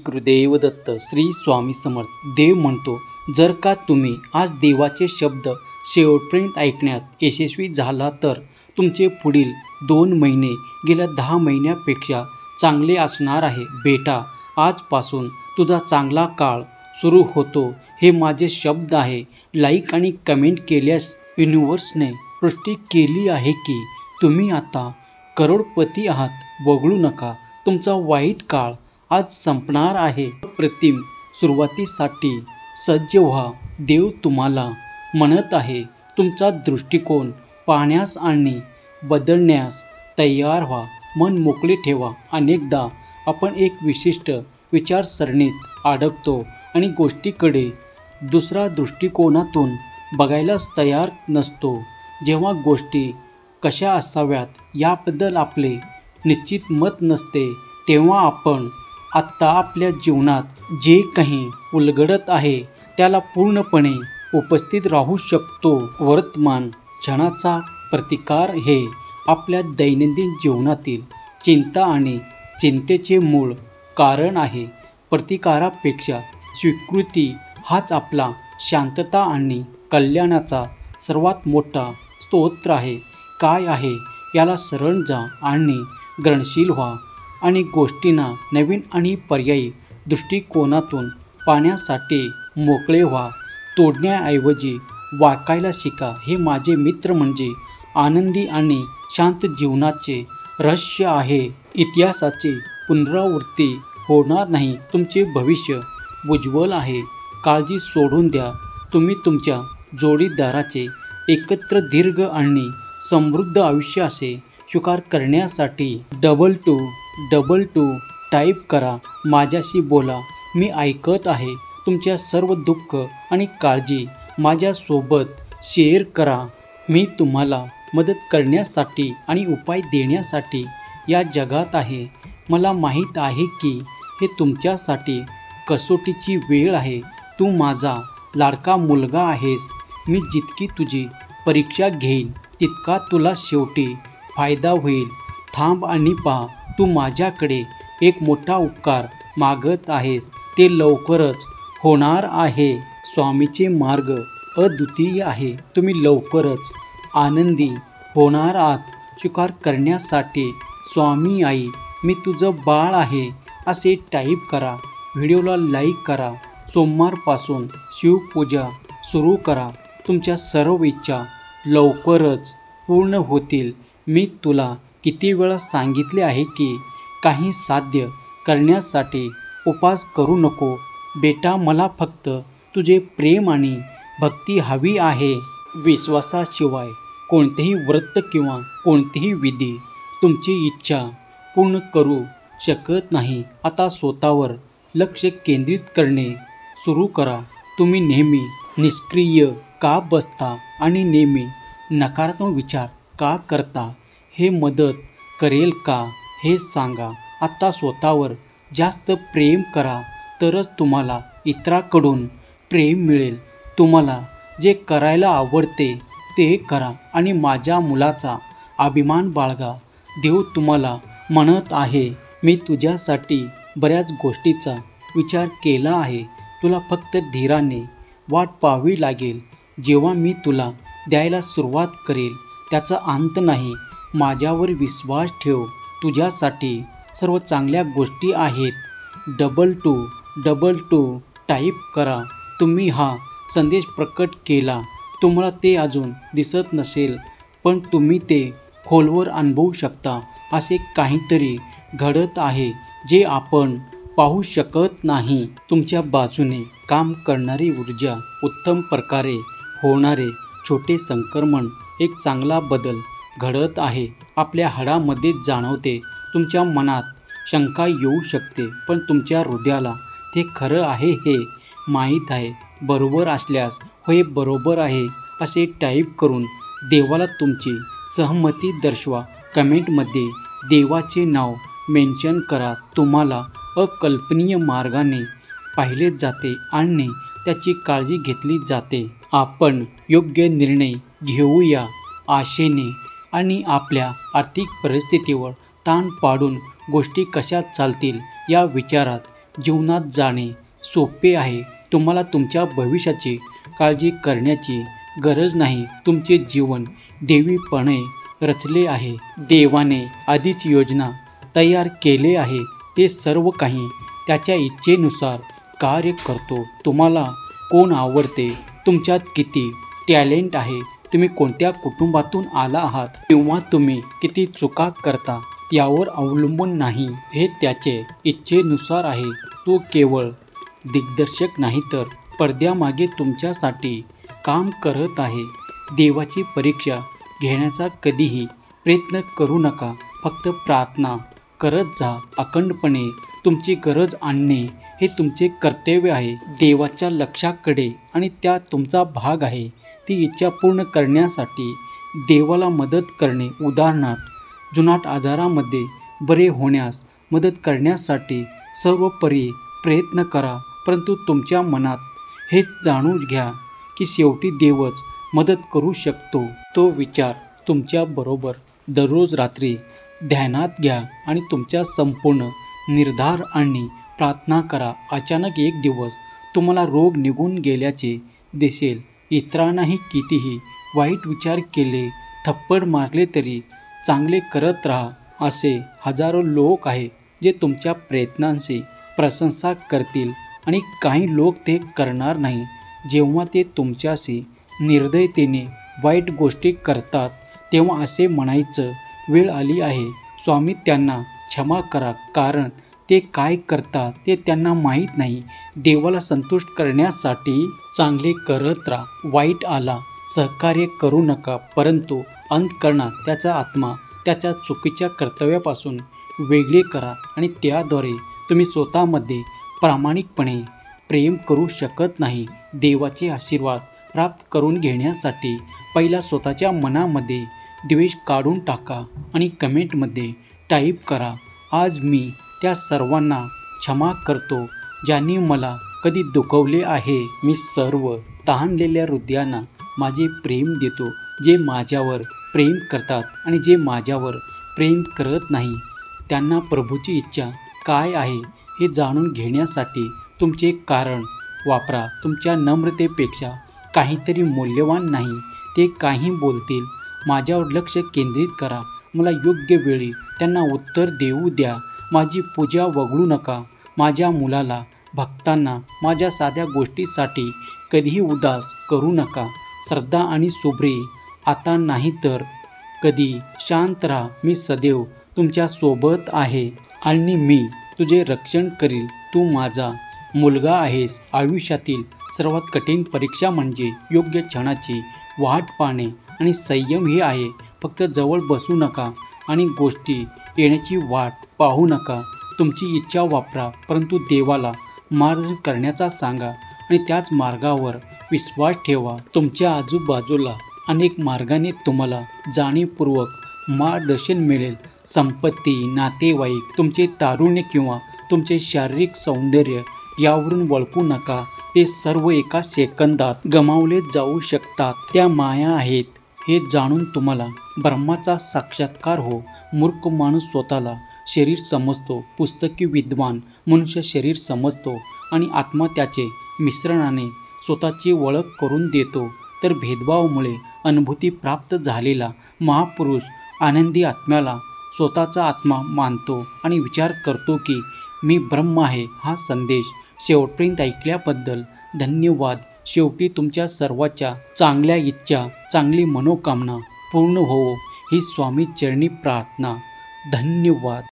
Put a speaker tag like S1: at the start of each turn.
S1: गुरुदेव दत्त. श्री स्वामी समर्थ. देव म्हणतो, जर का तुम्ही आज देवाचे शब्द शेवटपर्यंत ऐकण्यात यशस्वी झाला तर तुमचे पुढील 2 महिने गेल्या 10 महिन्यापेक्षा चांगले असणार आहे. बेटा, आजपासून तुझा चांगला काळ सुरू होतो. हे माझे शब्द आहे. लाईक आणि कमेंट केल्यास युनिवर्सने पुष्टी केली आहे की तुम्ही आता करोडपती आहात. वगळू नका. तुमचा वाईट काळ आज संपणार आहे. प्रतिम सुरुवातीसाठी सज्ज व्हा. देव तुम्हाला म्हणत आहे, तुमचा दृष्टिकोन पाहण्यास आणि बदलण्यास तयार व्हा. मन मोकळे ठेवा. अनेकदा आपण एक विशिष्ट विचारसरणीत अडकतो आणि गोष्टीकडे दुसरा दृष्टिकोनातून बघायलाच तयार नसतो. जेव्हा गोष्टी कशा असाव्यात याबद्दल आपले निश्चित मत नसते, तेव्हा आपण आत्ता आपल्या जीवनात जे काही उलगडत आहे त्याला पूर्णपणे उपस्थित राहू शकतो. वर्तमान क्षणाचा प्रतिकार हे आपल्या दैनंदिन जीवनातील चिंता आणि चिंतेचे मूळ कारण आहे. प्रतिकारापेक्षा स्वीकृती हाच आपला शांतता आणि कल्याणाचा सर्वात मोठा स्तोत्र आहे. काय आहे याला शरण जा आणि ग्रहणशील व्हा आणि गोष्टींना नवीन आणि पर्यायी दृष्टिकोनातून पाहण्यासाठी मोकळे व्हा. तोडण्याऐवजी वाकायला शिका. हे माझे मित्र म्हणजे आनंदी आणि शांत जीवनाचे रहस्य आहे. इतिहासाची पुनरावृत्ती होणार नाही. तुमचे भविष्य उज्ज्वल आहे. काळजी सोडून द्या. तुम्ही तुमच्या जोडीदाराचे एकत्र दीर्घ आणि समृद्ध आयुष्याचे स्वीकार करण्यासाठी 2222 टाईप करा. माझ्याशी बोला. मी ऐकत आहे. तुमच्या सर्व दुःख आणि काळजी माझ्यासोबत शेअर करा. मी तुम्हाला मदत करण्यासाठी आणि उपाय देण्यासाठी या जगात आहे. मला माहीत आहे की हे तुमच्यासाठी कसोटीची वेळ आहे. तू माझा लाडका मुलगा आहेस. मी जितकी तुझी परीक्षा घेईन तितका तुला शेवटी फायदा होईल. थांब आणि पहा. तू माझ्याकडे एक मोठा उपकार मागत आहेस. ते लवकरच होणार आहे. स्वामीचे मार्ग अद्वितीय आहे. तुम्ही लवकरच आनंदी होणार आहात. स्वीकार करण्यासाठी स्वामी आई, मी तुझं बाळ आहे असे टाईप करा. व्हिडिओला लाईक करा. सोमवारपासून शिवपूजा सुरू करा. तुमच्या सर्व इच्छा लवकरच पूर्ण होतील. मी तुला किती वेळा सांगितले आहे की काही साध्य करण्यासाठी उपवास करू नको. बेटा, मला फक्त तुझे प्रेम आणि भक्ती हवी आहे. विश्वासाशिवाय कोणतेही व्रत किंवा कोणतीही विधी तुमची इच्छा पूर्ण करू शकत नाही. आता स्वतःवर लक्ष केंद्रित करणे सुरू करा. तुम्ही नेहमी निष्क्रिय का बसता आणि नेहमी नकारात्मक विचार का करता? हे मदत करेल का हे सांगा. आता स्वतःवर जास्त प्रेम करा, तरच तुम्हाला इतरांकडून प्रेम मिळेल. तुम्हाला जे करायला आवडते ते करा आणि माझ्या मुलाचा अभिमान बाळगा. देव तुम्हाला म्हणत आहे, मी तुझ्यासाठी बऱ्याच गोष्टीचा विचार केला आहे. तुला फक्त धीराने वाट पाहावी लागेल. जेव्हा मी तुला द्यायला सुरुवात करेल त्याचा अंत नाही. माझ्यावर विश्वास ठेव. तुझ्यासाठी सर्व चांगल्या गोष्टी आहेत. 2222 टाईप करा. तुम्ही हा संदेश प्रकट केला. तुम्हाला ते अजून दिसत नसेल, पण तुम्ही ते खोलवर अनुभवू शकता. असे काहीतरी घडत आहे जे आपण पाहू शकत नाही. तुमच्या बाजूने काम करणारी ऊर्जा, उत्तम प्रकारे होणारे छोटे संक्रमण, एक चांगला बदल घडत आहे. आपल्या हाडामध्ये जाणवते. तुमच्या मनात शंका येऊ शकते, पण तुमच्या हृदयाला ते खरं आहे हे माहीत आहे. बरोबर असल्यास होय बरोबर आहे असे टाईप करून देवाला तुमची सहमती दर्शवा. कमेंटमध्ये देवाचे नाव मेन्शन करा. तुम्हाला अकल्पनीय मार्गाने पाहिले जाते आणि त्याची काळजी घेतली जाते. आपण योग्य निर्णय घेऊया आशेने आणि आपल्या आर्थिक परिस्थितीवर ताण पाडून गोष्टी कशा चालतील या विचारात जीवनात जाणे सोपे आहे. तुम्हाला तुमच्या भविष्याची काळजी करण्याची गरज नाही. तुमचे जीवन देवीपणे रचले आहे. देवाने आधीच योजना तयार केले आहे. ते सर्व काही त्याच्या इच्छेनुसार कार्य करतो. तुम्हाला कोण आवडते, तुमच्यात किती टॅलेंट आहे, तुम्ही कोणत्या कुटुंबातून आला आहात किंवा तुम्ही किती चुका करता यावर अवलंबून नाही. हे त्याचे इच्छेनुसार आहे. तो केवळ दिग्दर्शक नाही तर पडद्यामागे तुमच्यासाठी काम करत आहे. देवाची परीक्षा घेण्याचा कधीही प्रयत्न करू नका. फक्त प्रार्थना करत जा. अखंडपणे तुमची गरज आणणे हे तुमचे कर्तव्य आहे. देवाच्या लक्षाकडे आणि त्या तुमचा भाग आहे. ती इच्छा पूर्ण करण्यासाठी देवाला मदत करणे. उदाहरणार्थ जुनाट आजारामध्ये बरे होण्यास मदत करण्यासाठी सर्वोपरी प्रयत्न करा. परंतु तुमच्या मनात हे जाणून घ्या की शेवटी देवच मदत करू शकतो. तो विचार तुमच्याबरोबर दररोज रात्री ध्यानात घ्या आणि तुमच्या संपूर्ण निर्धार आणि प्रार्थना करा. अचानक एक दिवस तुम्हाला रोग निघून गेल्याचे दिसेल. इतरांनाही कितीही वाईट विचार केले, थप्पड मारले तरी चांगले करत राहा. असे हजारो लोक आहेत जे तुमच्या प्रयत्नांची प्रशंसा करतील आणि काही लोक ते करणार नाही. जेव्हा ते तुमच्याशी निर्दयतेने वाईट गोष्टी करतात तेव्हा असे म्हणायचं वेळ आली आहे, स्वामी त्यांना क्षमा करा, कारण ते काय करतात ते त्यांना माहीत नाही. देवाला संतुष्ट करण्यासाठी चांगले करत राहा. वाईट आला सहकार्य करू नका, परंतु अंतःकरणात त्याचा आत्मा त्याच्या चुकीच्या कर्तव्यापासून वेगळे करा आणि त्याद्वारे तुम्ही स्वतःमध्ये प्रामाणिकपणे प्रेम करू शकत नाही. देवाचे आशीर्वाद प्राप्त करून घेण्यासाठी पहिला स्वतःच्या मनामध्ये द्वेष काढून टाका आणि कमेंटमध्ये टाईप करा, आज मी त्या सर्वांना क्षमा करतो ज्यांनी मला कधी दुखवले आहे. मी सर्व तहानलेल्या हृदयांना माझे प्रेम देतो. जे माझ्यावर प्रेम करतात आणि जे माझ्यावर प्रेम करत नाही त्यांना प्रभूची इच्छा काय आहे हे जाणून घेण्यासाठी तुमचे कारण वापरा. तुमच्या नम्रतेपेक्षा काहीतरी मूल्यवान नाही. ते काही बोलतील, माझ्यावर लक्ष केंद्रित करा. मला योग्य वेळी त्यांना उत्तर देऊ द्या. माझी पूजा वगळू नका. माझ्या मुलाला, भक्तांना माझ्या साध्या गोष्टीसाठी कधीही उदास करू नका. श्रद्धा आणि शुभ्रे, आता नाही तर कधी शांत राहा. मी सदैव तुमच्या सोबत आहे आणि मी तुझे रक्षण करील. तू माझा मुलगा आहेस. आयुष्यातील सर्वात कठीण परीक्षा म्हणजे योग्य क्षणाची वाट पाहणे आणि संयम हे आहे. फक्त जवळ बसू नका आणि गोष्टी येण्याची वाट पाहू नका. तुमची इच्छा वापरा, परंतु देवाला मार्गदर्शन करण्याचा सांगा आणि त्याच मार्गावर विश्वास ठेवा. तुमच्या आजूबाजूला अनेक मार्गाने तुम्हाला जाणीवपूर्वक मार्गदर्शन मिळेल. संपत्ती, नातेवाईक, तुमचे तारुण्य किंवा तुमचे शारीरिक सौंदर्य यावरून वळखू नका. ते सर्व एका सेकंदात गमावले जाऊ शकतात. त्या माया आहेत हे जाणून तुम्हाला ब्रह्माचा साक्षात्कार हो. मूर्ख माणूस स्वतःला शरीर समजतो, पुस्तकी विद्वान मनुष्य शरीर समजतो आणि आत्मा त्याचे मिश्रणाने स्वतःची ओळख करून देतो. तर भेदभावामुळे अनुभूती प्राप्त झालेला महापुरुष आनंदी आत्म्याला स्वतःचा आत्मा मानतो आणि विचार करतो की मी ब्रह्म आहे. हा संदेश शेवटपर्यंत ऐकल्याबद्दल धन्यवाद. शेवटी तुमच्या सर्वांच्या चांगल्या इच्छा, चांगली मनोकामना पूर्ण होवो ही स्वामी चरणी प्रार्थना. धन्यवाद.